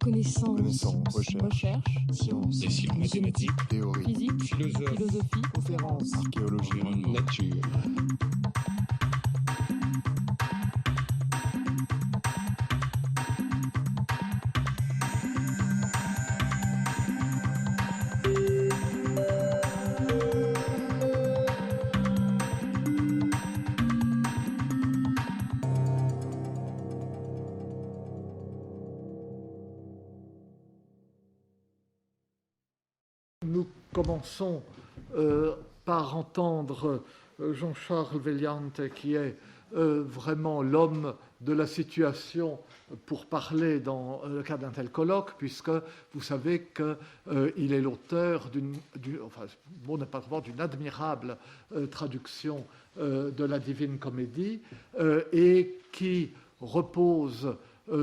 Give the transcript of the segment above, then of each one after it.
Connaissance, recherche, sciences, mathématiques, théorie, physique, philosophie, conférences, archéologie, nature. Nous commençons par entendre Jean-Charles Veilhante, qui est vraiment l'homme de la situation pour parler dans le cadre d'un tel colloque, puisque vous savez qu'il est l'auteur d'une admirable traduction de la Divine Comédie et qui repose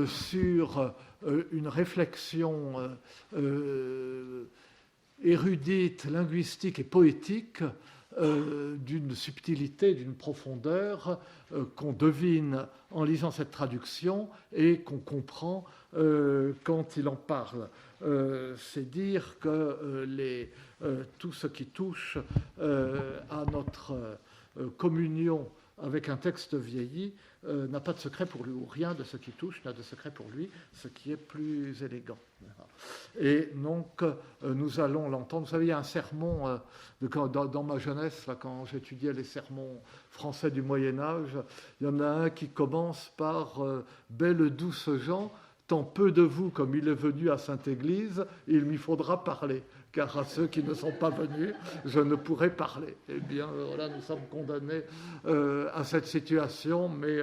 sur une réflexion érudite, linguistique et poétique, d'une subtilité, d'une profondeur qu'on devine en lisant cette traduction et qu'on comprend quand il en parle. C'est dire que tout ce qui touche à notre communion avec un texte vieilli n'a pas de secret pour lui, ou rien de ce qui touche n'a de secret pour lui, ce qui est plus élégant. Et donc, nous allons l'entendre. Vous savez, il y a un sermon, dans ma jeunesse, là, quand j'étudiais les sermons français du Moyen-Âge, il y en a un qui commence par « Belle douce gens, tant peu de vous comme il est venu à Sainte-Église, il m'y faudra parler. Car à ceux qui ne sont pas venus, je ne pourrai parler. » Eh bien, voilà, nous sommes condamnés à cette situation, mais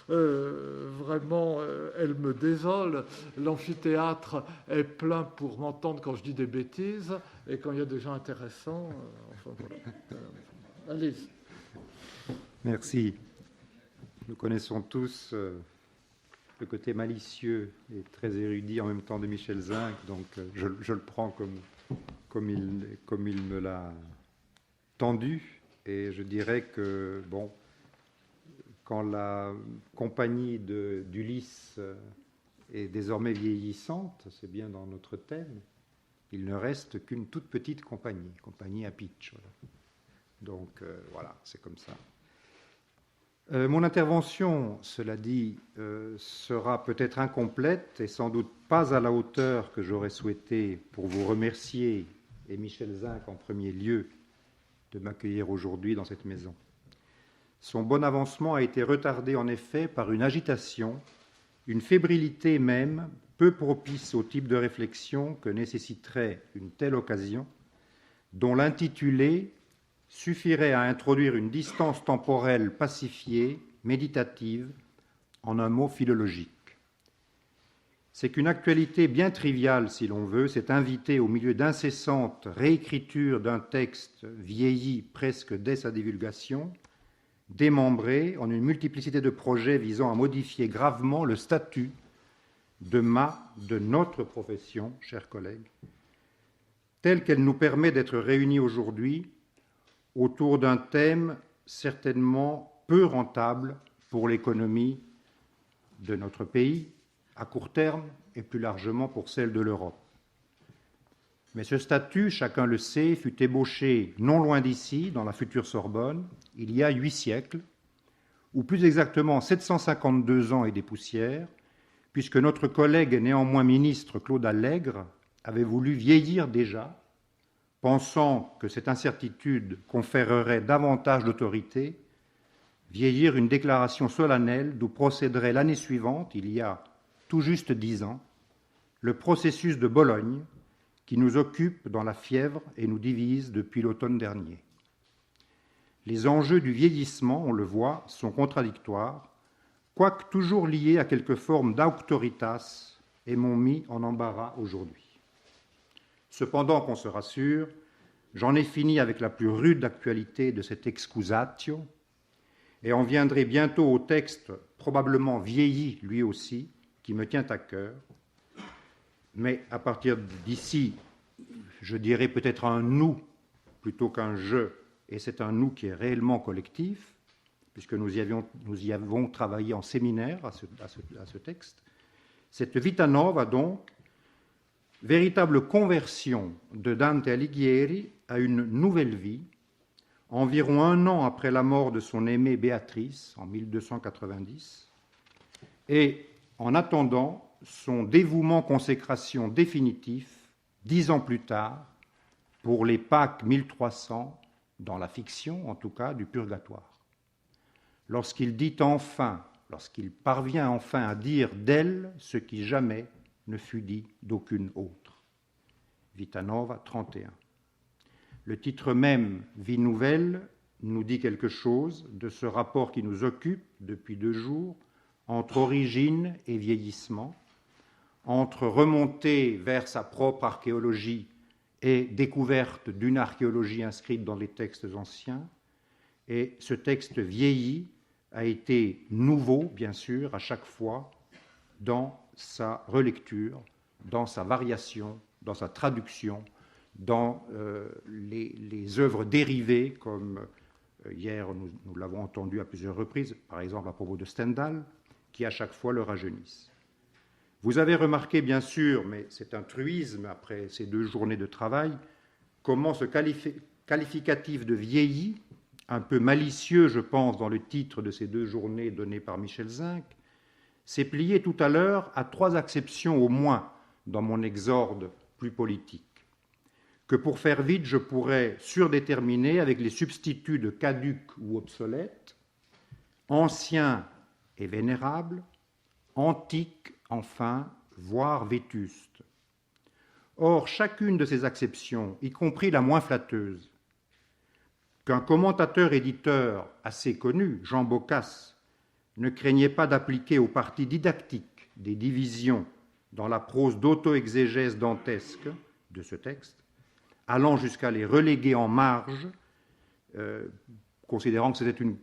vraiment, elle me désole. L'amphithéâtre est plein pour m'entendre quand je dis des bêtises, et quand il y a des gens intéressants, enfin voilà. Allez. Merci. Nous connaissons tous le côté malicieux et très érudit en même temps de Michel Zinc, donc je le prends comme il me l'a tendu, et je dirais que, bon, quand la compagnie d'Ulysse est désormais vieillissante, c'est bien dans notre thème, il ne reste qu'une toute petite compagnie à pitch. Voilà. Donc, voilà, c'est comme ça. Mon intervention, cela dit, sera peut-être incomplète et sans doute pas à la hauteur que j'aurais souhaité pour vous remercier, et Michel Zinc en premier lieu, de m'accueillir aujourd'hui dans cette maison. Son bon avancement a été retardé en effet par une agitation, une fébrilité même, peu propice au type de réflexion que nécessiterait une telle occasion, dont l'intitulé suffirait à introduire une distance temporelle pacifiée, méditative, en un mot philologique. C'est qu'une actualité bien triviale, si l'on veut, s'est invitée au milieu d'incessantes réécritures d'un texte vieilli presque dès sa divulgation, démembré en une multiplicité de projets visant à modifier gravement le statut de notre profession, chers collègues, telle qu'elle nous permet d'être réunis aujourd'hui autour d'un thème certainement peu rentable pour l'économie de notre pays, à court terme et plus largement pour celle de l'Europe. Mais ce statut, chacun le sait, fut ébauché non loin d'ici, dans la future Sorbonne, il y a 8 siècles, ou plus exactement 752 ans et des poussières, puisque notre collègue et néanmoins ministre Claude Allègre avait voulu vieillir déjà, pensant que cette incertitude conférerait davantage d'autorité, vieillir une déclaration solennelle d'où procéderait l'année suivante, il y a tout juste 10 ans, le processus de Bologne qui nous occupe dans la fièvre et nous divise depuis l'automne dernier. Les enjeux du vieillissement, on le voit, sont contradictoires, quoique toujours liés à quelque forme d'auctoritas et m'ont mis en embarras aujourd'hui. Cependant, qu'on se rassure, j'en ai fini avec la plus rude actualité de cet excusatio et en viendrai bientôt au texte probablement vieilli lui aussi, qui me tient à cœur. Mais à partir d'ici, je dirais peut-être un « nous » plutôt qu'un « je », et c'est un « nous » qui est réellement collectif, puisque nous y avons travaillé en séminaire à ce texte. Cette Vita Nova, donc, véritable conversion de Dante Alighieri à une nouvelle vie, environ un an après la mort de son aimée Béatrice, en 1290, et en attendant son dévouement-consécration définitif, 10 ans plus tard, pour les Pâques 1300, dans la fiction en tout cas, du Purgatoire. Lorsqu'il dit enfin, lorsqu'il parvient enfin à dire d'elle ce qui jamais ne fut dit d'aucune autre. Vita Nova 31. Le titre même, Vie nouvelle, nous dit quelque chose de ce rapport qui nous occupe depuis 2 jours entre origine et vieillissement, entre remontée vers sa propre archéologie et découverte d'une archéologie inscrite dans les textes anciens. Et ce texte vieilli a été nouveau, bien sûr, à chaque fois dans sa relecture, dans sa variation, dans sa traduction, dans les œuvres dérivées, comme hier nous l'avons entendu à plusieurs reprises, par exemple à propos de Stendhal, qui à chaque fois le rajeunissent. Vous avez remarqué, bien sûr, mais c'est un truisme après ces 2 journées de travail, comment ce qualificatif de vieilli, un peu malicieux, je pense, dans le titre de ces 2 journées données par Michel Zinc, s'est plié tout à l'heure à 3 acceptions au moins dans mon exorde plus politique, que pour faire vite, je pourrais surdéterminer avec les substituts de caduc ou obsolète, ancien et vénérable, antique, enfin, voire vétuste. Or, chacune de ces acceptions, y compris la moins flatteuse, qu'un commentateur-éditeur assez connu, Jean Boccace, ne craignait pas d'appliquer aux parties didactiques des divisions dans la prose d'auto-exégèse dantesque de ce texte, allant jusqu'à les reléguer en marge, considérant que c'était une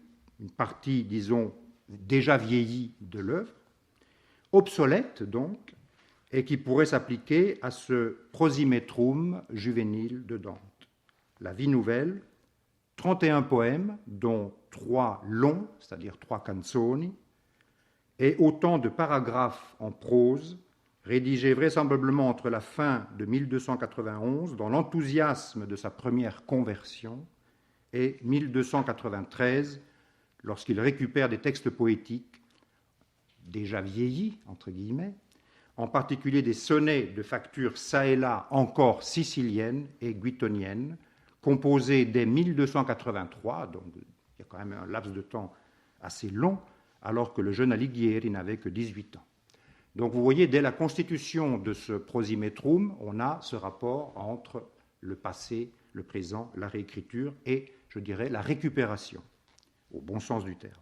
partie, disons, déjà vieillie de l'œuvre, obsolète donc, et qui pourrait s'appliquer à ce prosimétrum juvénile de Dante. La Vie nouvelle, 31 poèmes, dont 3 longs, c'est-à-dire 3 canzoni, et autant de paragraphes en prose, rédigés vraisemblablement entre la fin de 1291, dans l'enthousiasme de sa première conversion, et 1293, lorsqu'il récupère des textes poétiques déjà vieillis, entre guillemets, en particulier des sonnets de facture çà et là encore sicilienne et guitonienne, composés dès 1283, donc il y a quand même un laps de temps assez long, alors que le jeune Alighieri n'avait que 18 ans. Donc vous voyez, dès la constitution de ce prosimétrum, on a ce rapport entre le passé, le présent, la réécriture et, je dirais, la récupération, au bon sens du terme.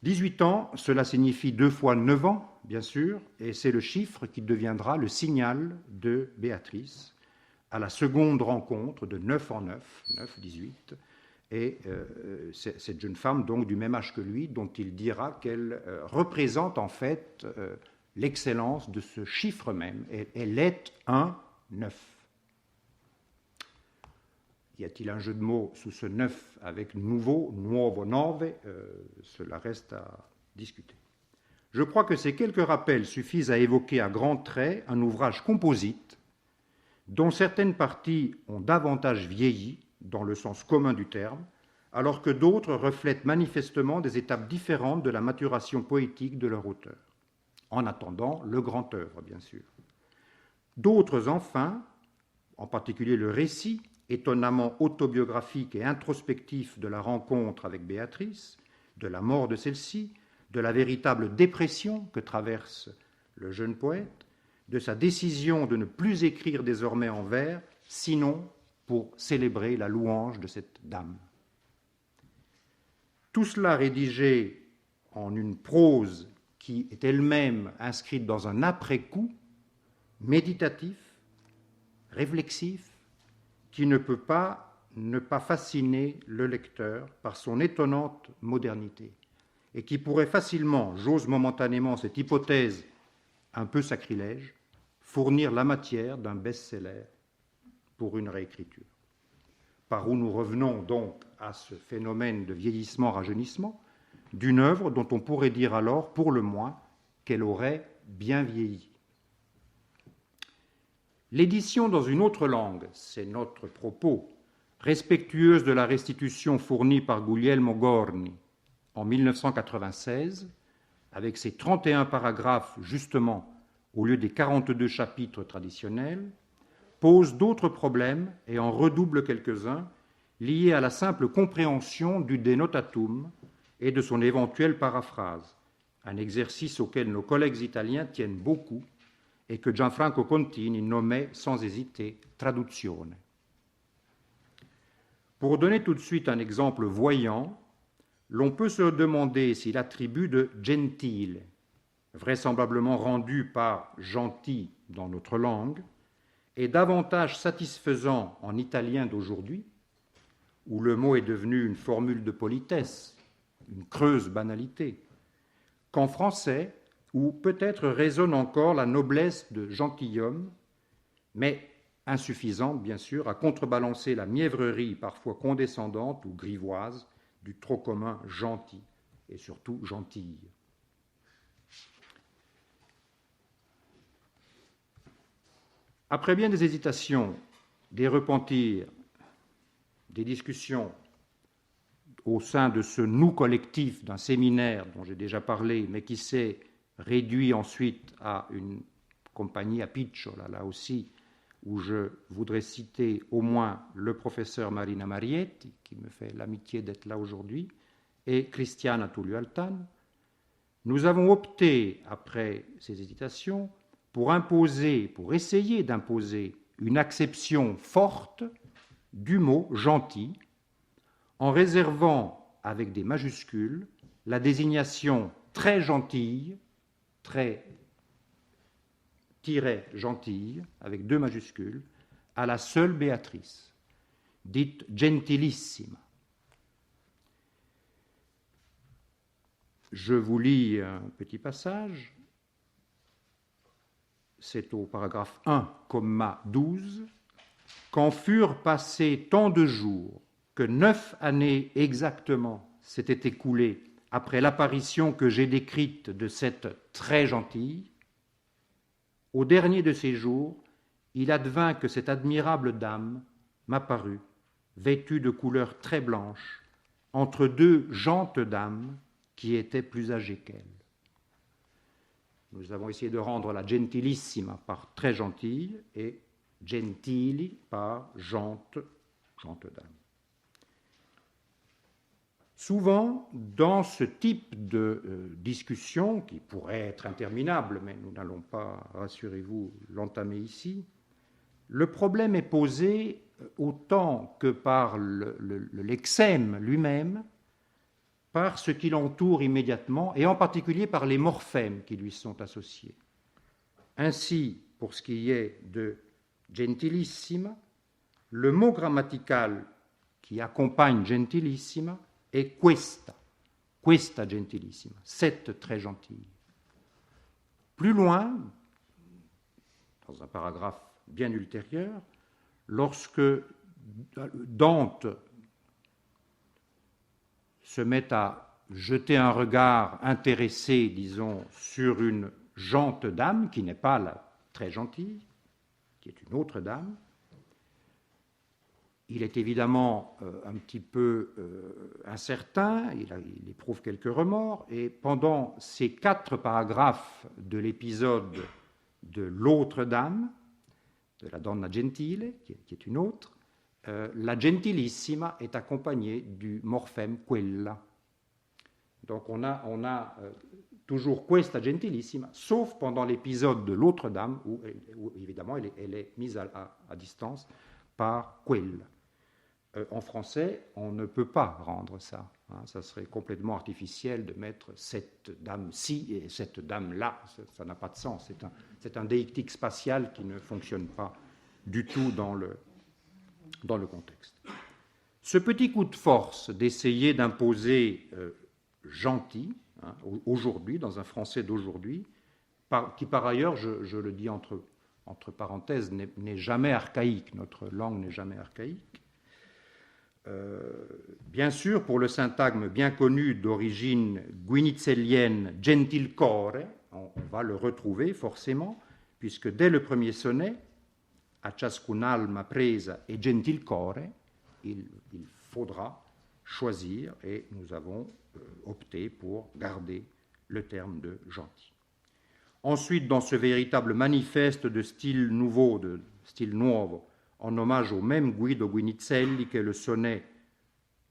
18 ans, cela signifie 2 fois 9 ans, bien sûr, et c'est le chiffre qui deviendra le signal de Béatrice à la seconde rencontre de 9 en 9, 9, 18, et cette jeune femme, donc du même âge que lui, dont il dira qu'elle représente en fait l'excellence de ce chiffre même. Elle est un 9. Y a-t-il un jeu de mots sous ce 9 avec nouveau, nuovo, nove? Cela reste à discuter. Je crois que ces quelques rappels suffisent à évoquer à grands traits un ouvrage composite dont certaines parties ont davantage vieilli, dans le sens commun du terme, alors que d'autres reflètent manifestement des étapes différentes de la maturation poétique de leur auteur, en attendant le grand œuvre, bien sûr. D'autres, enfin, en particulier le récit, étonnamment autobiographique et introspectif de la rencontre avec Béatrice, de la mort de celle-ci, de la véritable dépression que traverse le jeune poète, de sa décision de ne plus écrire désormais en vers, sinon pour célébrer la louange de cette dame. Tout cela rédigé en une prose qui est elle-même inscrite dans un après-coup, méditatif, réflexif, qui ne peut pas ne pas fasciner le lecteur par son étonnante modernité, et qui pourrait facilement, j'ose momentanément cette hypothèse un peu sacrilège, fournir la matière d'un best-seller pour une réécriture. Par où nous revenons donc à ce phénomène de vieillissement-rajeunissement d'une œuvre dont on pourrait dire alors, pour le moins, qu'elle aurait bien vieilli. L'édition dans une autre langue, c'est notre propos, respectueuse de la restitution fournie par Guglielmo Gorni en 1996, avec ses 31 paragraphes justement au lieu des 42 chapitres traditionnels, pose d'autres problèmes et en redouble quelques-uns liés à la simple compréhension du Denotatum et de son éventuelle paraphrase, un exercice auquel nos collègues italiens tiennent beaucoup et que Gianfranco Contini nommait sans hésiter traduzione. Pour donner tout de suite un exemple voyant, l'on peut se demander si l'attribut de gentile, vraisemblablement rendu par gentil dans notre langue, est davantage satisfaisant en italien d'aujourd'hui, où le mot est devenu une formule de politesse, une creuse banalité, qu'en français, où peut-être résonne encore la noblesse de gentilhomme, mais insuffisante, bien sûr, à contrebalancer la mièvrerie parfois condescendante ou grivoise du trop commun gentil, et surtout gentille. Après bien des hésitations, des repentirs, des discussions au sein de ce nous collectif d'un séminaire dont j'ai déjà parlé, mais qui s'est réduit ensuite à une compagnie à Picciola, là aussi, où je voudrais citer au moins le professeur Marina Marietti, qui me fait l'amitié d'être là aujourd'hui, et Cristiana Tullio-Altan, nous avons opté, après ces hésitations, pour essayer d'imposer une acception forte du mot gentil, en réservant avec des majuscules la désignation très gentille, très gentille, avec 2 majuscules, à la seule Béatrice, dite gentilissima. Je vous lis un petit passage. C'est au paragraphe 1, comma 12. Quand furent passés tant de jours que 9 années exactement s'étaient écoulées après l'apparition que j'ai décrite de cette très gentille, au dernier de ces jours, il advint que cette admirable dame m'apparut, vêtue de couleur très blanche, entre 2 gentes dames qui étaient plus âgées qu'elle. Nous avons essayé de rendre la gentilissima par très gentille et gentili par gente dame. Souvent, dans ce type de discussion, qui pourrait être interminable, mais nous n'allons pas, rassurez-vous, l'entamer ici, le problème est posé autant que par le lexème lui-même, par ce qui l'entoure immédiatement, et en particulier par les morphèmes qui lui sont associés. Ainsi, pour ce qui est de gentilissima, le mot grammatical qui accompagne gentilissima est questa gentilissima, cette très gentille. Plus loin, dans un paragraphe bien ultérieur, lorsque Dante se met à jeter un regard intéressé, disons, sur une gente dame, qui n'est pas la très gentille, qui est une autre dame, il est évidemment un petit peu incertain, il éprouve quelques remords, et pendant ces 4 paragraphes de l'épisode de l'autre dame, de la donna gentile, qui est une autre, la gentilissima est accompagnée du morphème quella. Donc on a toujours questa gentilissima, sauf pendant l'épisode de l'autre dame, où évidemment elle est mise à distance par quella. En français, on ne peut pas rendre ça. Ça serait complètement artificiel de mettre cette dame-ci et cette dame-là. Ça n'a pas de sens. C'est un déictique spatial qui ne fonctionne pas du tout dans le contexte. Ce petit coup de force d'essayer d'imposer gentil, aujourd'hui, dans un français d'aujourd'hui, qui par ailleurs, je le dis entre parenthèses, n'est jamais archaïque. Notre langue n'est jamais archaïque. Bien sûr, pour le syntagme bien connu d'origine guinizellienne gentilcore, on va le retrouver forcément, puisque dès le premier sonnet, a ciascun'alma presa e gentil core, il faudra choisir, et nous avons opté pour garder le terme de gentil. Ensuite, dans ce véritable manifeste de style nouveau, de style nuovo, en hommage au même Guido Guinizelli que le sonnet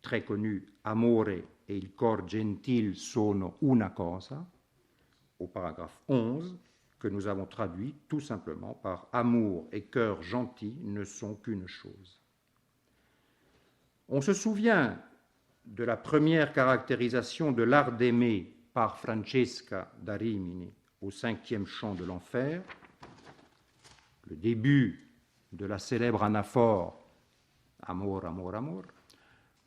très connu Amore e il cor gentil sono una cosa, au paragraphe 11, que nous avons traduit tout simplement par amour et cœur gentil ne sont qu'une chose. On se souvient de la première caractérisation de l'art d'aimer par Francesca da Rimini au 5e chant de l'enfer, le début de la célèbre anaphore Amor, amor, amor,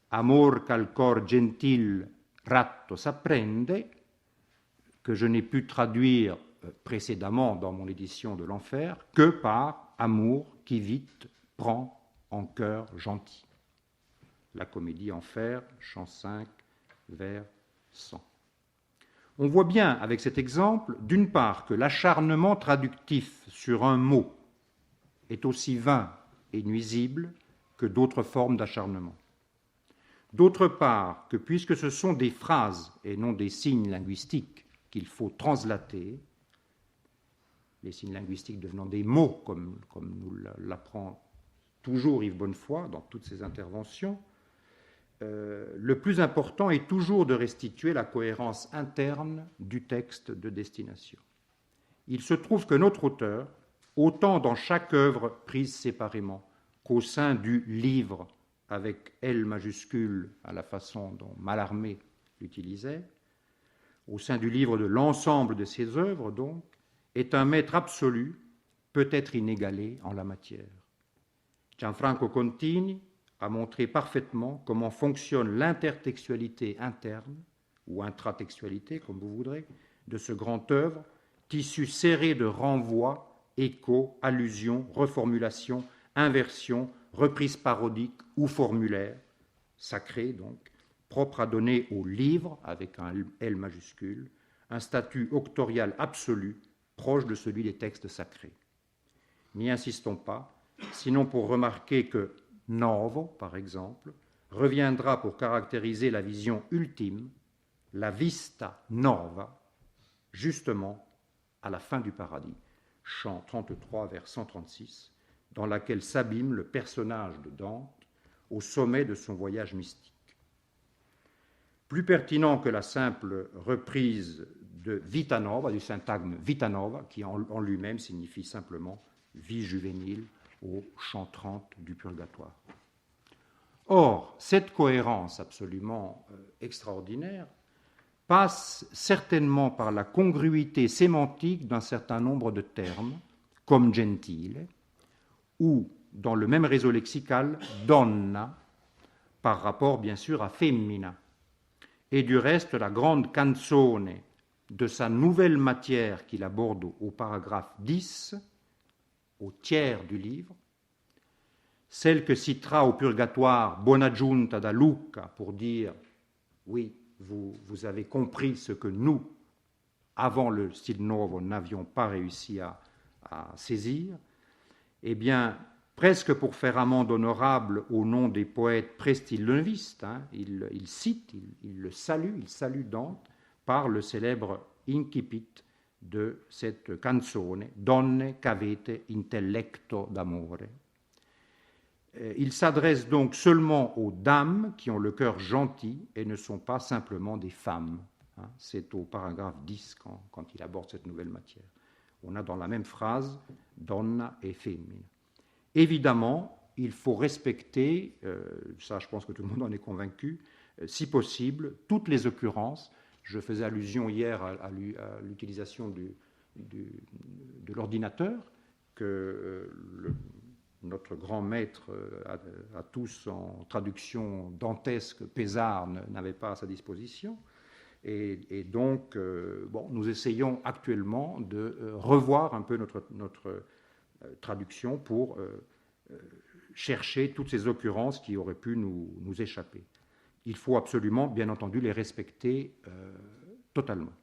amor qu'al cor gentil ratto s'apprende, que je n'ai pu traduire précédemment dans mon édition de l'enfer que par amour qui vite prend en cœur gentil. La comédie Enfer, chant 5, vers 100. On voit bien avec cet exemple, d'une part, que l'acharnement traductif sur un mot est aussi vain et nuisible que d'autres formes d'acharnement. D'autre part, que puisque ce sont des phrases et non des signes linguistiques qu'il faut translater, les signes linguistiques devenant des mots, comme nous l'apprend toujours Yves Bonnefoy dans toutes ses interventions, le plus important est toujours de restituer la cohérence interne du texte de destination. Il se trouve que notre auteur, autant dans chaque œuvre prise séparément qu'au sein du livre avec L majuscule à la façon dont Mallarmé l'utilisait, au sein du livre de l'ensemble de ses œuvres donc, est un maître absolu, peut-être inégalé en la matière. Gianfranco Contini a montré parfaitement comment fonctionne l'intertextualité interne, ou intratextualité, comme vous voudrez, de ce grand œuvre, tissu serré de renvois, échos, allusions, reformulations, inversions, reprises parodiques ou formulaires, sacrés donc, propres à donner au livre, avec un L majuscule, un statut octorial absolu, proche de celui des textes sacrés. N'y insistons pas, sinon pour remarquer que novo, par exemple, reviendra pour caractériser la vision ultime, la vista nova, justement à la fin du paradis, chant 33 vers 136, dans laquelle s'abîme le personnage de Dante au sommet de son voyage mystique. Plus pertinent que la simple reprise de Vita Nova, du syntagme Vita Nova, qui en lui-même signifie simplement vie juvénile au chant 30 du Purgatoire. Or, cette cohérence absolument extraordinaire passe certainement par la congruité sémantique d'un certain nombre de termes, comme gentile, ou, dans le même réseau lexical, donna, par rapport bien sûr à femmina. Et du reste, la grande canzone de sa nouvelle matière qu'il aborde au paragraphe 10, au tiers du livre, celle que citera au Purgatoire Buonaggiunta da Lucca pour dire « Oui, vous avez compris ce que nous, avant le style nuovo, n'avions pas réussi à saisir », eh bien, presque pour faire amende honorable au nom des poètes pré-style-neuvistes, il cite, il le salue, il salue Dante par le célèbre incipit de cette canzone « Donne qu'avete intellecto d'amore ». Il s'adresse donc seulement aux dames qui ont le cœur gentil et ne sont pas simplement des femmes. C'est au paragraphe 10 quand il aborde cette nouvelle matière. On a dans la même phrase « donna » et « femmina ». Évidemment, il faut respecter, ça je pense que tout le monde en est convaincu, si possible, toutes les occurrences. Je faisais allusion hier à l'utilisation de l'ordinateur que notre grand maître à tous en traduction dantesque, Pézard, n'avait pas à sa disposition. Et donc, nous essayons actuellement de revoir un peu notre traduction pour chercher toutes ces occurrences qui auraient pu nous échapper. Il faut absolument, bien entendu, les respecter totalement.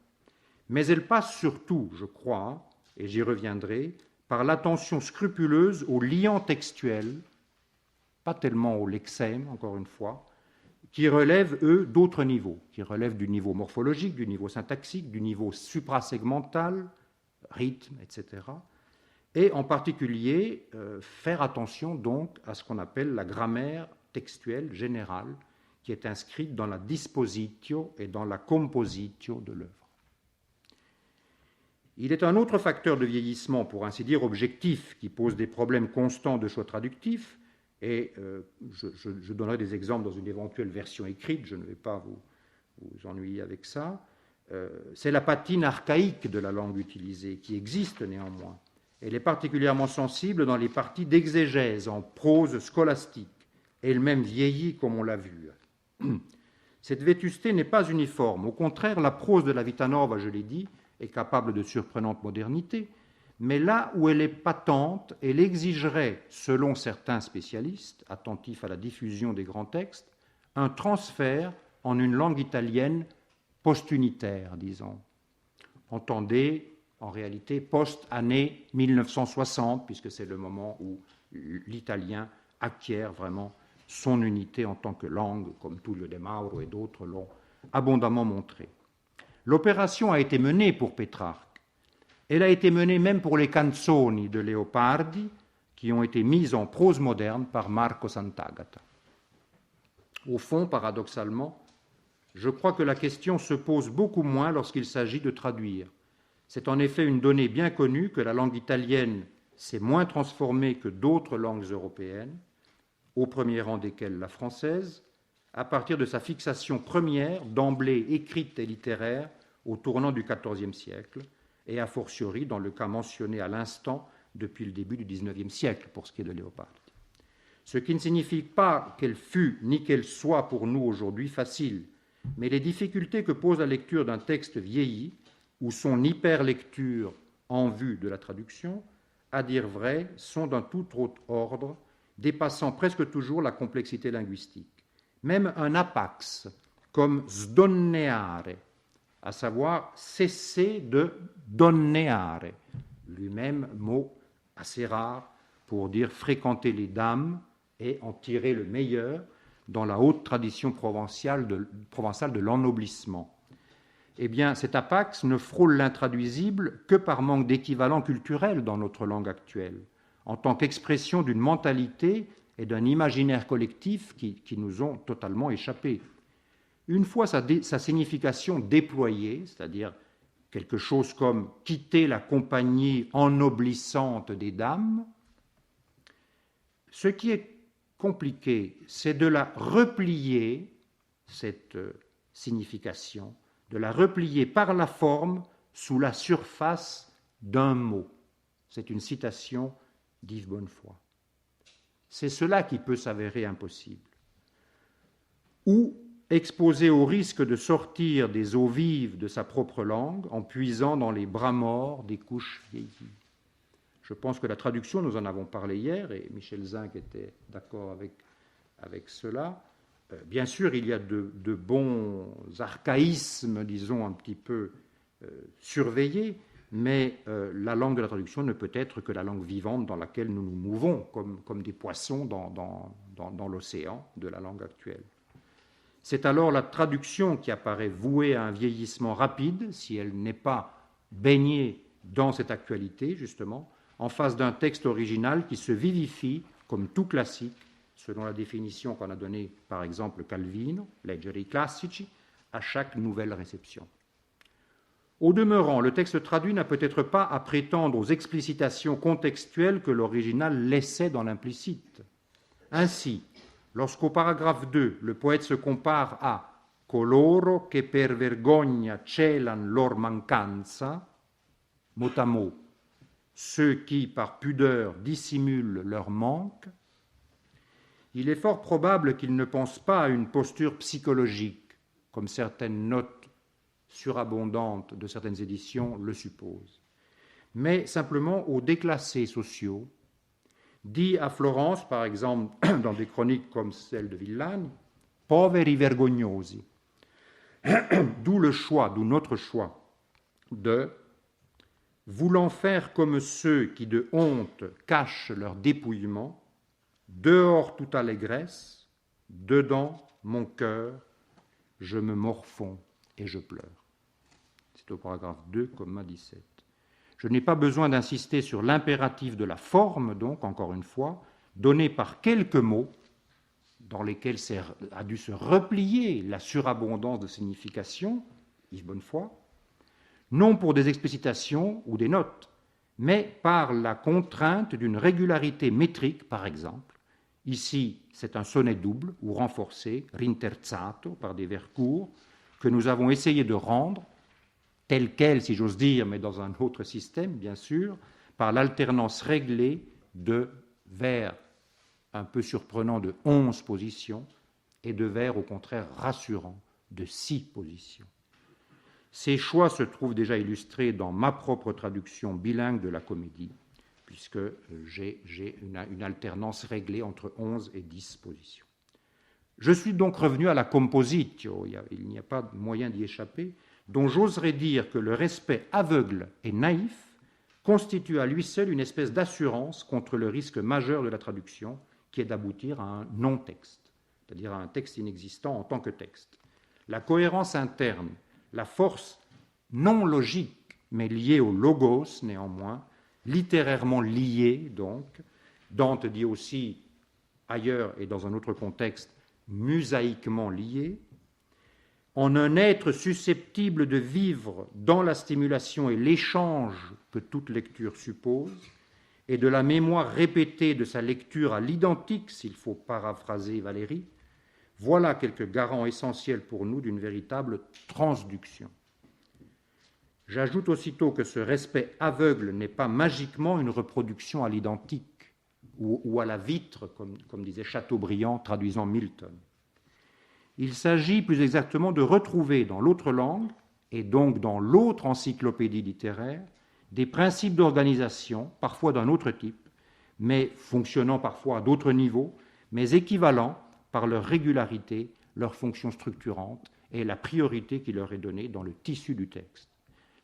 Mais elle passe surtout, je crois, et j'y reviendrai, par l'attention scrupuleuse aux liants textuels, pas tellement au lexème, encore une fois, qui relèvent, eux, d'autres niveaux, qui relèvent du niveau morphologique, du niveau syntaxique, du niveau suprasegmental, rythme, etc. Et en particulier, faire attention donc à ce qu'on appelle la grammaire textuelle générale, qui est inscrite dans la dispositio et dans la compositio de l'œuvre. Il est un autre facteur de vieillissement, pour ainsi dire objectif, qui pose des problèmes constants de choix traductif, et je donnerai des exemples dans une éventuelle version écrite, je ne vais pas vous ennuyer avec ça. C'est la patine archaïque de la langue utilisée, qui existe néanmoins. Elle est particulièrement sensible dans les parties d'exégèse en prose scolastique, elle-même vieillie comme on l'a vu. Cette vétusté n'est pas uniforme. Au contraire, la prose de la Vita Nova, je l'ai dit, est capable de surprenante modernité, mais là où elle est patente, elle exigerait, selon certains spécialistes, attentifs à la diffusion des grands textes, un transfert en une langue italienne post-unitaire, disons. Entendez, en réalité, post-année 1960, puisque c'est le moment où l'italien acquiert vraiment son unité en tant que langue, comme Tullio De Mauro et d'autres l'ont abondamment montré. L'opération a été menée pour Pétrarque. Elle a été menée même pour les canzoni de Leopardi, qui ont été mises en prose moderne par Marco Sant'Agata. Au fond, paradoxalement, je crois que la question se pose beaucoup moins lorsqu'il s'agit de traduire. C'est en effet une donnée bien connue que la langue italienne s'est moins transformée que d'autres langues européennes, au premier rang desquelles la française, à partir de sa fixation première, d'emblée écrite et littéraire, au tournant du XIVe siècle, et a fortiori dans le cas mentionné à l'instant depuis le début du XIXe siècle, pour ce qui est de Leopardi. Ce qui ne signifie pas qu'elle fût ni qu'elle soit pour nous aujourd'hui facile, mais les difficultés que pose la lecture d'un texte vieilli, ou son hyperlecture en vue de la traduction, à dire vrai, sont d'un tout autre ordre, dépassant presque toujours la complexité linguistique. Même un apax, comme sdonneare, à savoir cesser de donneare, lui-même mot assez rare pour dire fréquenter les dames et en tirer le meilleur dans la haute tradition provençale de l'ennoblissement. Eh bien, cet apax ne frôle l'intraduisible que par manque d'équivalent culturel dans notre langue actuelle, en tant qu'expression d'une mentalité et d'un imaginaire collectif qui nous ont totalement échappé. Une fois sa signification déployée, c'est-à-dire quelque chose comme quitter la compagnie ennoblissante des dames, ce qui est compliqué, c'est de la replier, cette signification, de la replier par la forme sous la surface d'un mot. C'est une citation d'Yves Bonnefoy. C'est cela qui peut s'avérer impossible. Ou exposé au risque de sortir des eaux vives de sa propre langue en puisant dans les bras morts des couches vieillies. Je pense que la traduction, nous en avons parlé hier, et Michel Zinc était d'accord avec cela. Bien sûr, il y a de bons archaïsmes, disons, un petit peu surveillés, mais la langue de la traduction ne peut être que la langue vivante dans laquelle nous nous mouvons, comme des poissons dans l'océan de la langue actuelle. C'est alors la traduction qui apparaît vouée à un vieillissement rapide, si elle n'est pas baignée dans cette actualité, justement, en face d'un texte original qui se vivifie comme tout classique, selon la définition qu'en a donnée par exemple Calvino, leggere i classici, à chaque nouvelle réception. Au demeurant, le texte traduit n'a peut-être pas à prétendre aux explicitations contextuelles que l'original laissait dans l'implicite. Ainsi, lorsqu'au paragraphe 2, le poète se compare à « coloro che per vergogna celan lor mancanza », mot à mot, ceux qui, par pudeur, dissimulent leur manque, il est fort probable qu'il ne pense pas à une posture psychologique, comme certaines notes surabondantes de certaines éditions le supposent, mais simplement aux déclassés sociaux, dit à Florence, par exemple, dans des chroniques comme celle de Villani, « poveri vergognosi », d'où notre choix de voulant faire comme ceux qui de honte cachent leur dépouillement, dehors toute allégresse, dedans mon cœur, je me morfonds et je pleure. C'est au paragraphe 2, comma 17. Je n'ai pas besoin d'insister sur l'impératif de la forme, donc, encore une fois, donné par quelques mots dans lesquels a dû se replier la surabondance de signification, Yves Bonnefoy, non pour des explicitations ou des notes, mais par la contrainte d'une régularité métrique, par exemple. Ici, c'est un sonnet double ou renforcé, rinterzato, par des vers courts, que nous avons essayé de rendre, tel quel, si j'ose dire, mais dans un autre système, bien sûr, par l'alternance réglée de vers un peu surprenants de 11 positions et de vers, au contraire, rassurants de 6 positions. Ces choix se trouvent déjà illustrés dans ma propre traduction bilingue de la comédie, puisque j'ai une alternance réglée entre 11 et 10 positions. Je suis donc revenu à la compositio, il n'y a pas de moyen d'y échapper, dont j'oserais dire que le respect aveugle et naïf constitue à lui seul une espèce d'assurance contre le risque majeur de la traduction, qui est d'aboutir à un non-texte, c'est-à-dire à un texte inexistant en tant que texte. La cohérence interne, la force non logique, mais liée au logos néanmoins, littérairement liée donc, Dante dit aussi ailleurs et dans un autre contexte, musaïquement liée, en un être susceptible de vivre dans la stimulation et l'échange que toute lecture suppose, et de la mémoire répétée de sa lecture à l'identique, s'il faut paraphraser Valéry, voilà quelques garants essentiels pour nous d'une véritable transduction. J'ajoute aussitôt que ce respect aveugle n'est pas magiquement une reproduction à l'identique ou à la vitre, comme disait Chateaubriand, traduisant Milton. Il s'agit plus exactement de retrouver dans l'autre langue, et donc dans l'autre encyclopédie littéraire, des principes d'organisation, parfois d'un autre type, mais fonctionnant parfois à d'autres niveaux, mais équivalents par leur régularité, leur fonction structurante et la priorité qui leur est donnée dans le tissu du texte.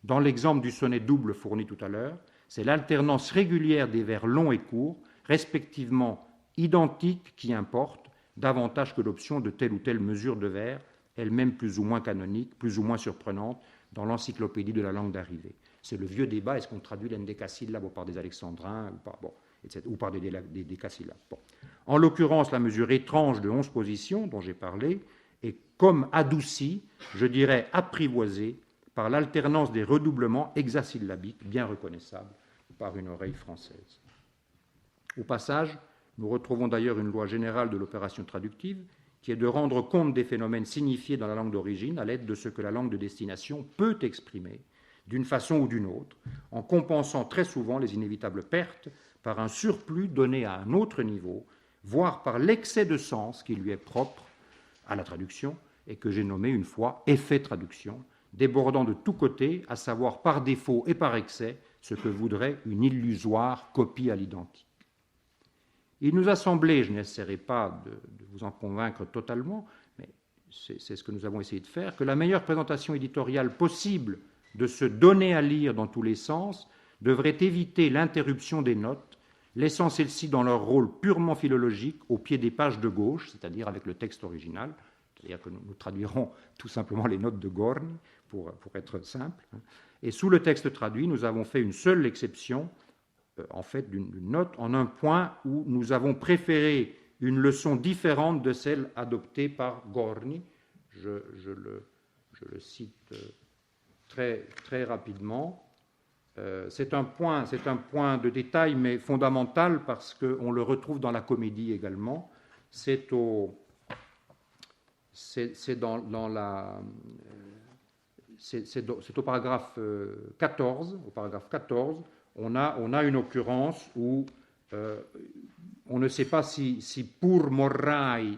Dans l'exemple du sonnet double fourni tout à l'heure, c'est l'alternance régulière des vers longs et courts, respectivement identiques, qui importe, davantage que l'option de telle ou telle mesure de vers, elle-même plus ou moins canonique, plus ou moins surprenante, dans l'encyclopédie de la langue d'arrivée. C'est le vieux débat, est-ce qu'on traduit l'endécasyllabe par des alexandrins ou par des décasyllabes. Bon. En l'occurrence, la mesure étrange de 11 positions dont j'ai parlé est comme adoucie, je dirais apprivoisée, par l'alternance des redoublements hexasyllabiques bien reconnaissables par une oreille française. Au passage, nous retrouvons d'ailleurs une loi générale de l'opération traductive qui est de rendre compte des phénomènes signifiés dans la langue d'origine à l'aide de ce que la langue de destination peut exprimer d'une façon ou d'une autre, en compensant très souvent les inévitables pertes par un surplus donné à un autre niveau, voire par l'excès de sens qui lui est propre à la traduction et que j'ai nommé une fois effet traduction, débordant de tous côtés, à savoir par défaut et par excès, ce que voudrait une illusoire copie à l'identique. Il nous a semblé, je n'essaierai pas de vous en convaincre totalement, mais c'est ce que nous avons essayé de faire, que la meilleure présentation éditoriale possible de se donner à lire dans tous les sens devrait éviter l'interruption des notes, laissant celles-ci dans leur rôle purement philologique au pied des pages de gauche, c'est-à-dire avec le texte original, c'est-à-dire que nous traduirons tout simplement les notes de Gorny, pour être simple. Et sous le texte traduit, nous avons fait une seule exception, en fait, d'une note, en un point où nous avons préféré une leçon différente de celle adoptée par Gorny. Je le cite très, très rapidement. C'est un point de détail, mais fondamental, parce qu'on le retrouve dans la comédie également. C'est au paragraphe 14. Au paragraphe 14, on a une occurrence où on ne sait pas si pour morrai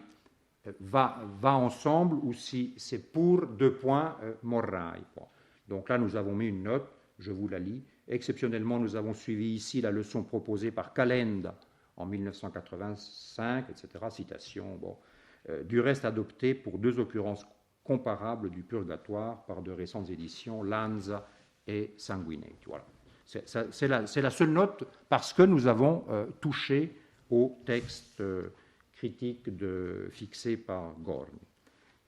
va ensemble ou si c'est pour morrai. Donc là, nous avons mis une note, je vous la lis. Exceptionnellement, nous avons suivi ici la leçon proposée par Calenda en 1985, etc. Citation, du reste adoptée pour deux occurrences comparables du purgatoire par de récentes éditions, Lanza et Sanguinate. Voilà. C'est la seule note parce que nous avons touché au texte critique fixé par Gorny.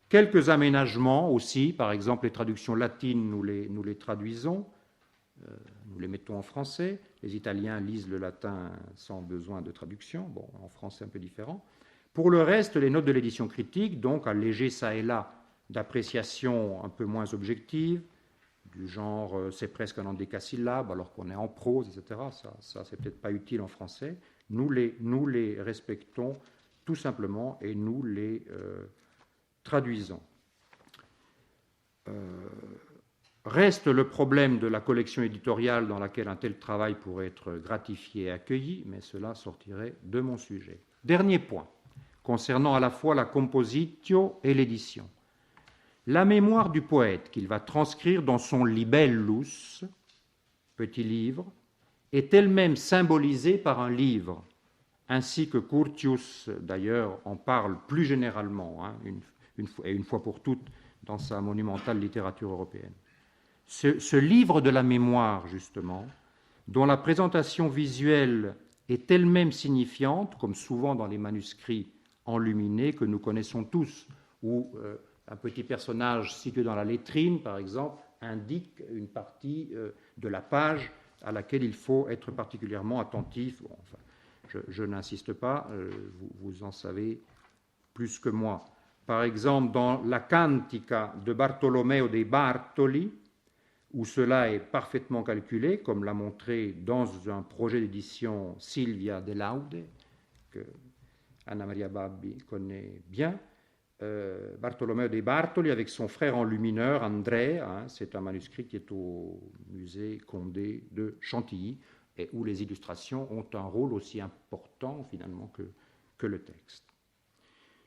Quelques aménagements aussi, par exemple les traductions latines, nous les traduisons, nous les mettons en français. Les Italiens lisent le latin sans besoin de traduction. Bon, en français un peu différent. Pour le reste, les notes de l'édition critique, donc allégées ça et là d'appréciation un peu moins objective, du genre c'est presque un endécasyllabe alors qu'on est en prose, etc. Ça c'est peut-être pas utile en français. Nous les respectons tout simplement et nous les traduisons. Reste le problème de la collection éditoriale dans laquelle un tel travail pourrait être gratifié et accueilli, mais cela sortirait de mon sujet. Dernier point, concernant à la fois la compositio et l'édition. La mémoire du poète qu'il va transcrire dans son libellus, petit livre, est elle-même symbolisée par un livre, ainsi que Curtius, d'ailleurs, en parle plus généralement, une fois pour toutes, dans sa monumentale littérature européenne. Ce livre de la mémoire, justement, dont la présentation visuelle est elle-même signifiante, comme souvent dans les manuscrits enluminés que nous connaissons tous, où un petit personnage situé dans la lettrine, par exemple, indique une partie de la page à laquelle il faut être particulièrement attentif. Bon, enfin, je n'insiste pas, vous en savez plus que moi. Par exemple, dans la Cantica de Bartolomeo dei Bartoli, où cela est parfaitement calculé, comme l'a montré dans un projet d'édition Silvia De Laude, que Anna Maria Babbi connaît bien, Bartolomeo dei Bartoli avec son frère enlumineur André, c'est un manuscrit qui est au musée Condé de Chantilly et où les illustrations ont un rôle aussi important finalement que le texte.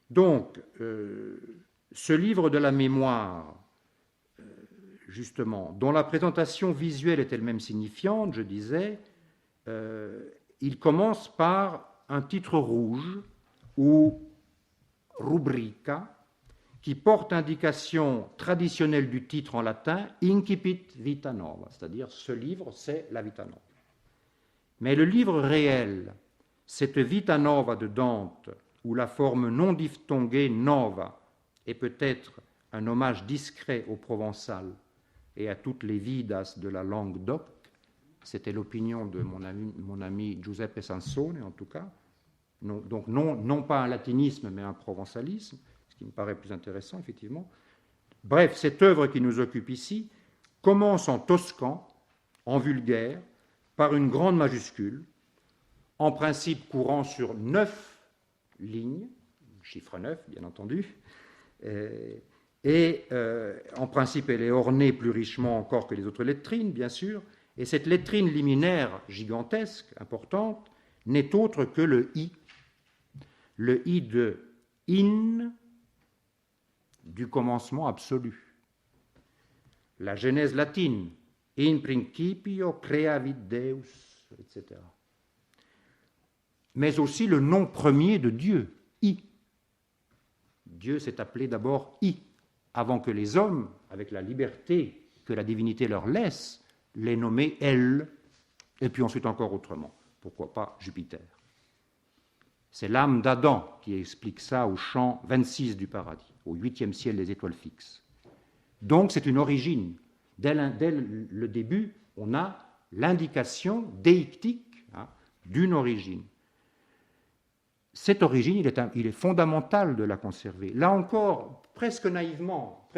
Donc, ce livre de la mémoire, justement, dont la présentation visuelle est elle-même signifiante, je disais, il commence par un titre rouge ou rubrica, qui porte indication traditionnelle du titre en latin, Incipit Vita Nova, c'est-à-dire ce livre, c'est la Vita Nova. Mais le livre réel, cette Vita Nova de Dante, où la forme non diphtonguée nova est peut-être un hommage discret au provençal et à toutes les vidas de la langue d'oc, c'était l'opinion de mon ami Giuseppe Sansone en tout cas, donc non pas un latinisme mais un provençalisme, ce qui me paraît plus intéressant effectivement. Bref, cette œuvre qui nous occupe ici commence en toscan, en vulgaire, par une grande majuscule, en principe courant sur 9 lignes, chiffre 9 bien entendu, et en principe elle est ornée plus richement encore que les autres lettrines, bien sûr, et cette lettrine liminaire gigantesque, importante, n'est autre que le I de in du commencement absolu. La genèse latine, in principio creavit Deus, etc. Mais aussi le nom premier de Dieu, I. Dieu s'est appelé d'abord I, avant que les hommes, avec la liberté que la divinité leur laisse, les nommaient elle, et puis ensuite encore autrement. Pourquoi pas Jupiter? C'est l'âme d'Adam qui explique ça au chant 26 du paradis, au 8e ciel des étoiles fixes. Donc c'est une origine. Dès le début, on a l'indication déictique d'une origine. Cette origine, il est fondamental de la conserver. Là encore, presque naïvement,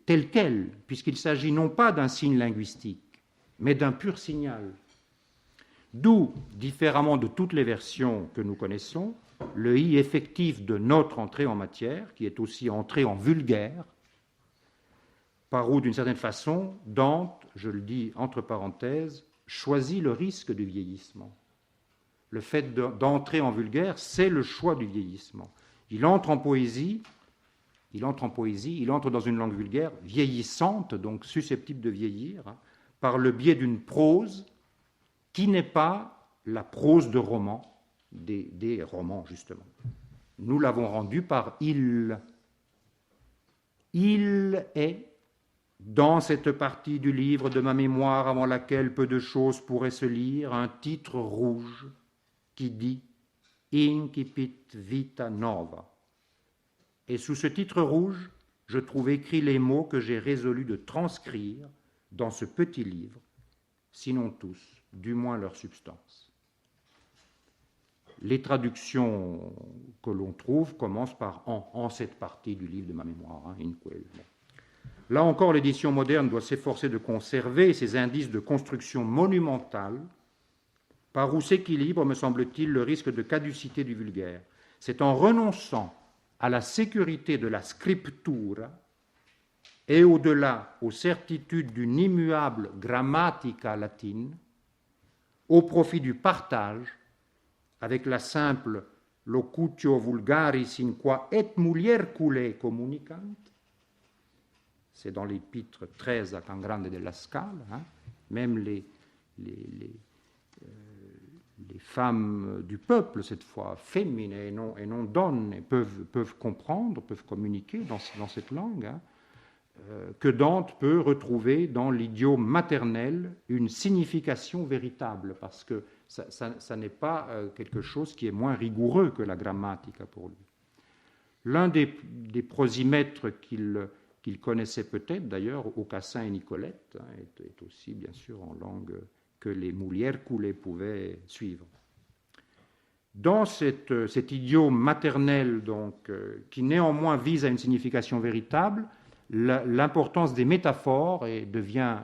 tel quel, puisqu'il s'agit non pas d'un signe linguistique, mais d'un pur signal. D'où, différemment de toutes les versions que nous connaissons, le i effectif de notre entrée en matière, qui est aussi entrée en vulgaire, par où, d'une certaine façon, Dante, je le dis entre parenthèses, choisit le risque du vieillissement. Le fait d'entrer en vulgaire, c'est le choix du vieillissement. Il entre en poésie, il entre dans une langue vulgaire, vieillissante, donc susceptible de vieillir, par le biais d'une prose qui n'est pas la prose de roman, des romans, justement. Nous l'avons rendu par il. Il est dans cette partie du livre de ma mémoire avant laquelle peu de choses pourraient se lire, un titre rouge qui dit « Incipit vita nova ». Et sous ce titre rouge, je trouve écrits les mots que j'ai résolu de transcrire dans ce petit livre, sinon tous, du moins leur substance. Les traductions que l'on trouve commencent par en cette partie du livre de ma mémoire, in quel. Là encore, l'édition moderne doit s'efforcer de conserver ces indices de construction monumentale, par où s'équilibre, me semble-t-il, le risque de caducité du vulgaire. C'est en renonçant à la sécurité de la scriptura et au-delà aux certitudes d'une immuable grammatica latine, au profit du partage, avec la simple locutio vulgaris in qua et muliercule communicant, c'est dans l'épître 13 à Can Grande della Scala, hein, même les femmes du peuple, cette fois féminines et non donne, peuvent comprendre, peuvent communiquer dans cette langue, hein, que Dante peut retrouver dans l'idiome maternel une signification véritable, parce que ça n'est pas quelque chose qui est moins rigoureux que la grammatica pour lui. L'un des prosimètres qu'il connaissait peut-être, d'ailleurs, Aucassin et Nicolette, hein, est aussi, bien sûr, en langue que les muliercule pouvaient suivre. Dans cet idiome maternel, donc, qui néanmoins vise à une signification véritable, l'importance des métaphores devient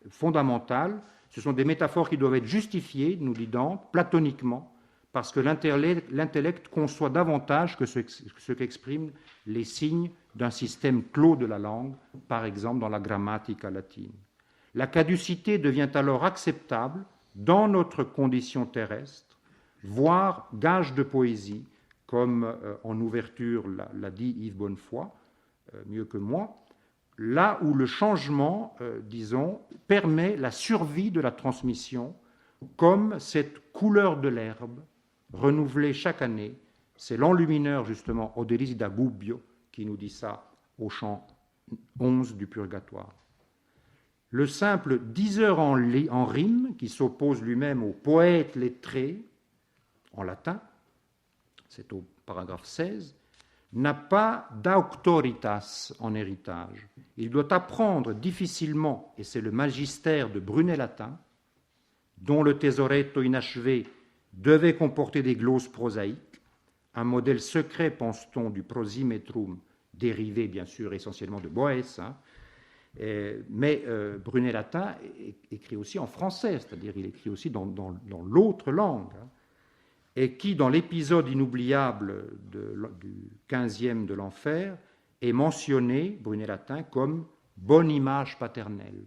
fondamentale. Ce sont des métaphores qui doivent être justifiées, nous dit Dante, platoniquement, parce que l'intellect conçoit davantage que ce qu'expriment les signes d'un système clos de la langue, par exemple dans la grammatica latine. La caducité devient alors acceptable dans notre condition terrestre, voire gage de poésie, comme en ouverture l'a dit Yves Bonnefoy, mieux que moi, là où le changement, disons, permet la survie de la transmission, comme cette couleur de l'herbe renouvelée chaque année. C'est l'enlumineur, justement, Oderisi da Gubbio, qui nous dit ça au chant 11 du Purgatoire. Le simple diseur en rime, qui s'oppose lui-même au poète lettré, en latin, c'est au paragraphe 16, n'a pas d'auctoritas en héritage. Il doit apprendre difficilement, et c'est le magistère de Brunet-Latin, dont le tesoretto inachevé devait comporter des glosses prosaïques, un modèle secret, pense-t-on, du prosimetrum, dérivé bien sûr essentiellement de Boès, hein, mais Brunet-Latin écrit aussi en français, c'est-à-dire il écrit aussi dans l'autre langue, hein, et qui, dans l'épisode inoubliable du 15e de l'Enfer, est mentionné, Brunet-Latin, comme bonne image paternelle,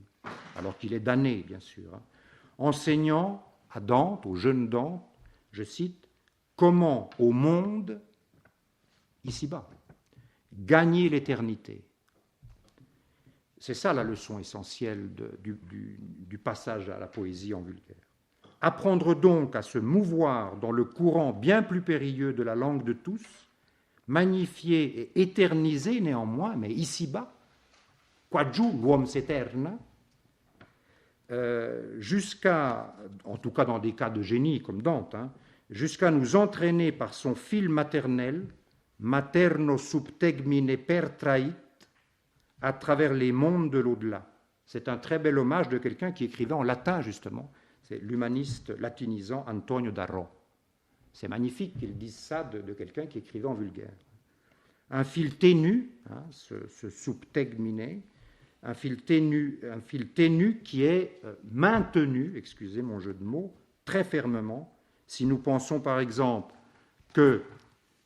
alors qu'il est damné, bien sûr, hein, enseignant à Dante, au jeune Dante, je cite, « Comment au monde, ici-bas, gagner l'éternité ». C'est ça la leçon essentielle du passage à la poésie en vulgaire. Apprendre donc à se mouvoir dans le courant bien plus périlleux de la langue de tous, magnifier et éterniser néanmoins, mais ici-bas, quagiù l'uom s'eterna, jusqu'à, en tout cas dans des cas de génie comme Dante, hein, jusqu'à nous entraîner par son fil maternel, materno subtegmine pertrait, à travers les mondes de l'au-delà. C'est un très bel hommage de quelqu'un qui écrivait en latin, justement. C'est l'humaniste latinisant Antonio Darro. C'est magnifique qu'il dise ça de quelqu'un qui écrivait en vulgaire. Un fil ténu, hein, ce subtegmine, un fil ténu qui est maintenu, excusez mon jeu de mots, très fermement, si nous pensons par exemple que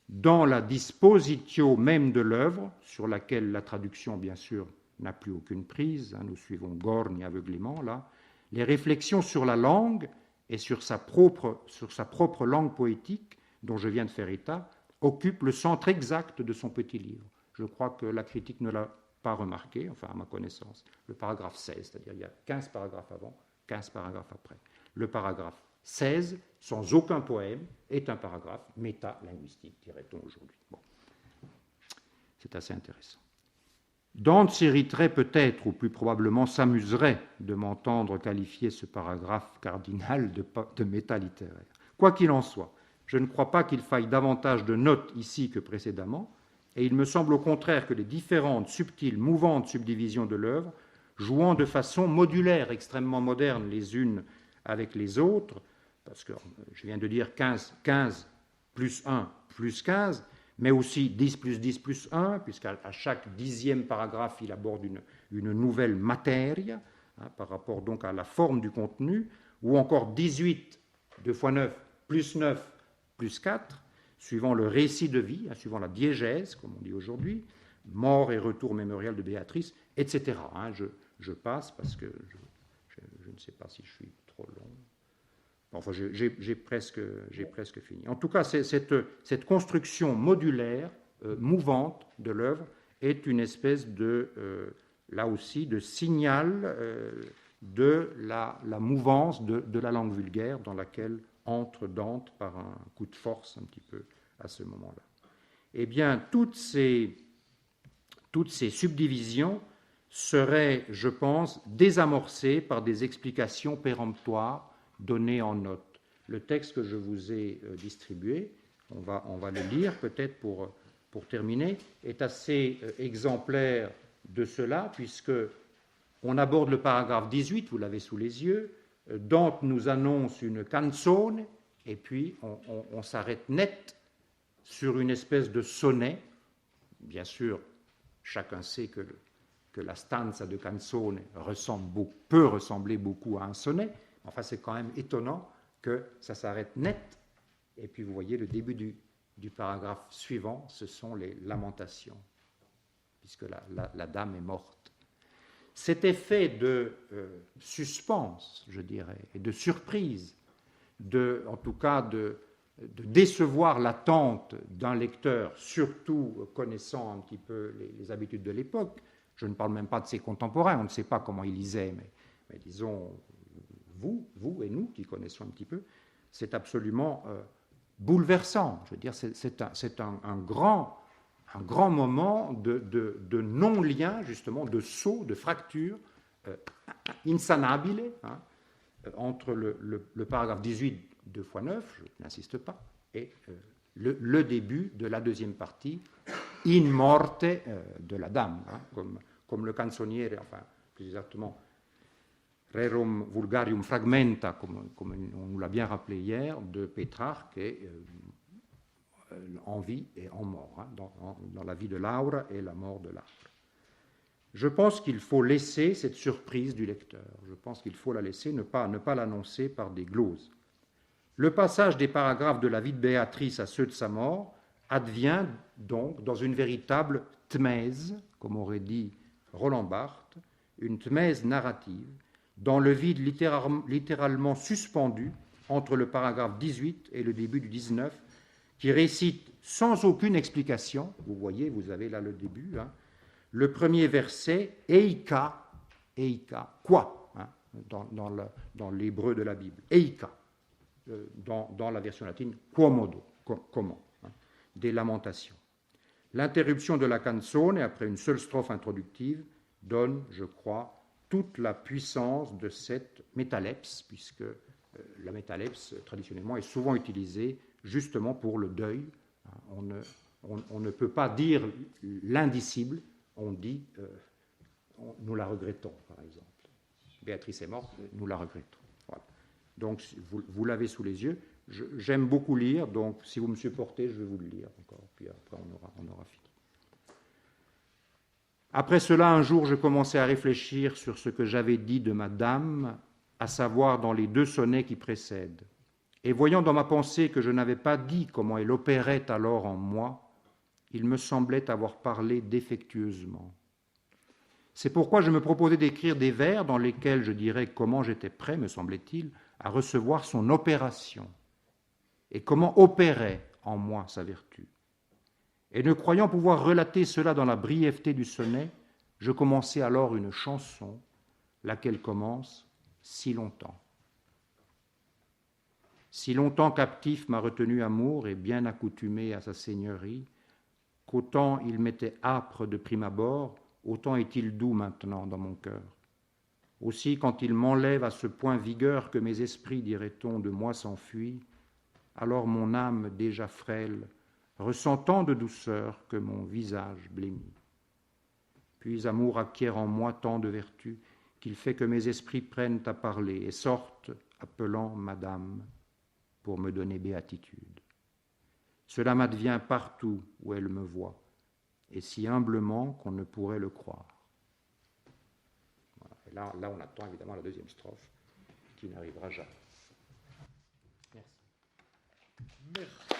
dans la dispositio même de l'œuvre, sur laquelle la traduction, bien sûr, n'a plus aucune prise, hein, nous suivons Gorgne aveuglément, là, les réflexions sur la langue et sur sa propre langue poétique, dont je viens de faire état, occupent le centre exact de son petit livre. Je crois que la critique ne l'a pas remarqué, enfin à ma connaissance. Le paragraphe 16, c'est-à-dire il y a 15 paragraphes avant, 15 paragraphes après. Le paragraphe 16, sans aucun poème, est un paragraphe métalinguistique, dirait-on aujourd'hui. Bon. C'est assez intéressant. Dante s'irriterait peut-être, ou plus probablement s'amuserait de m'entendre qualifier ce paragraphe cardinal de méta littéraire. Quoi qu'il en soit, je ne crois pas qu'il faille davantage de notes ici que précédemment, et il me semble au contraire que les différentes, subtiles, mouvantes subdivisions de l'œuvre, jouant de façon modulaire, extrêmement moderne les unes avec les autres, parce que je viens de dire 15 plus 1 plus 15, mais aussi 10 plus 10 plus 1, puisqu'à chaque 10e paragraphe, il aborde une nouvelle matière, par rapport donc à la forme du contenu, ou encore 18, 2 fois 9, plus 4, suivant le récit de vie, suivant la diégèse, comme on dit aujourd'hui, mort et retour mémorial de Béatrice, etc. Je passe parce que je ne sais pas si je suis trop long. Enfin, j'ai presque fini. En tout cas, cette construction modulaire, mouvante de l'œuvre est une espèce de, là aussi, de signal de la mouvance de la langue vulgaire dans laquelle entre Dante par un coup de force un petit peu à ce moment-là. Eh bien, toutes ces subdivisions seraient, je pense, désamorcées par des explications péremptoires données en notes. Le texte que je vous ai distribué, on va le lire peut-être pour terminer, est assez exemplaire de cela, puisque on aborde le paragraphe 18, vous l'avez sous les yeux, Dante nous annonce une canzone, et puis on s'arrête net sur une espèce de sonnet. Bien sûr, chacun sait que la stanza de canzone peut ressembler beaucoup à un sonnet. Enfin, c'est quand même étonnant que ça s'arrête net. Et puis, vous voyez, le début du paragraphe suivant, ce sont les lamentations, puisque la dame est morte. Cet effet de suspense, je dirais, et de surprise, en tout cas de décevoir l'attente d'un lecteur, surtout connaissant un petit peu les habitudes de l'époque. Je ne parle même pas de ses contemporains, on ne sait pas comment ils lisaient, mais disons, vous et nous qui connaissons un petit peu, c'est absolument bouleversant. Je veux dire, c'est un grand moment de non-lien, justement, de saut, de fracture insanabile entre le paragraphe 18, 2 fois 9, je n'insiste pas, et le début de la deuxième partie, in morte de la dame, comme le canzoniere, enfin, plus exactement, Rerum vulgarium fragmenta, comme on nous l'a bien rappelé hier, de Pétrarque, est en vie et en mort, dans la vie de Laura et la mort de Laura. Je pense qu'il faut laisser cette surprise du lecteur. Je pense qu'il faut la laisser, ne pas l'annoncer par des gloses. Le passage des paragraphes de la vie de Béatrice à ceux de sa mort advient donc dans une véritable tmèse, comme aurait dit Roland Barthes, une tmèse narrative, dans le vide littéralement suspendu entre le paragraphe 18 et le début du 19, qui récite sans aucune explication, vous voyez, vous avez là le début, le premier verset, eika, quoi, dans l'hébreu de la Bible, eika, dans la version latine, quomodo, comment, des lamentations. L'interruption de la canzone, après une seule strophe introductive, donne, je crois, toute la puissance de cette métalepse, puisque la métalepse, traditionnellement, est souvent utilisée justement pour le deuil. On ne peut pas dire l'indicible, on dit nous la regrettons, par exemple. Béatrice est morte, nous la regrettons. Voilà. Donc, vous l'avez sous les yeux. J'aime beaucoup lire, donc si vous me supportez, je vais vous le lire encore, puis après on aura fini. Après cela, un jour, je commençai à réfléchir sur ce que j'avais dit de ma dame, à savoir dans les 2 sonnets qui précèdent. Et voyant dans ma pensée que je n'avais pas dit comment elle opérait alors en moi, il me semblait avoir parlé défectueusement. C'est pourquoi je me proposais d'écrire des vers dans lesquels je dirais comment j'étais prêt, me semblait-il, à recevoir son opération, et comment opérait en moi sa vertu. Et ne croyant pouvoir relater cela dans la brièveté du sonnet, je commençai alors une chanson, laquelle commence « Si longtemps ». Si longtemps captif m'a retenu amour et bien accoutumé à sa seigneurie, qu'autant il m'était âpre de prime abord, autant est-il doux maintenant dans mon cœur. Aussi, quand il m'enlève à ce point vigueur que mes esprits, dirait-on, de moi s'enfuient, alors mon âme déjà frêle ressent tant de douceur que mon visage blêmit. Puis amour acquiert en moi tant de vertu qu'il fait que mes esprits prennent à parler et sortent, appelant madame, pour me donner béatitude. Cela m'advient partout où elle me voit, et si humblement qu'on ne pourrait le croire. Voilà. Et là, on attend évidemment la deuxième strophe, qui n'arrivera jamais. Merci. Merci.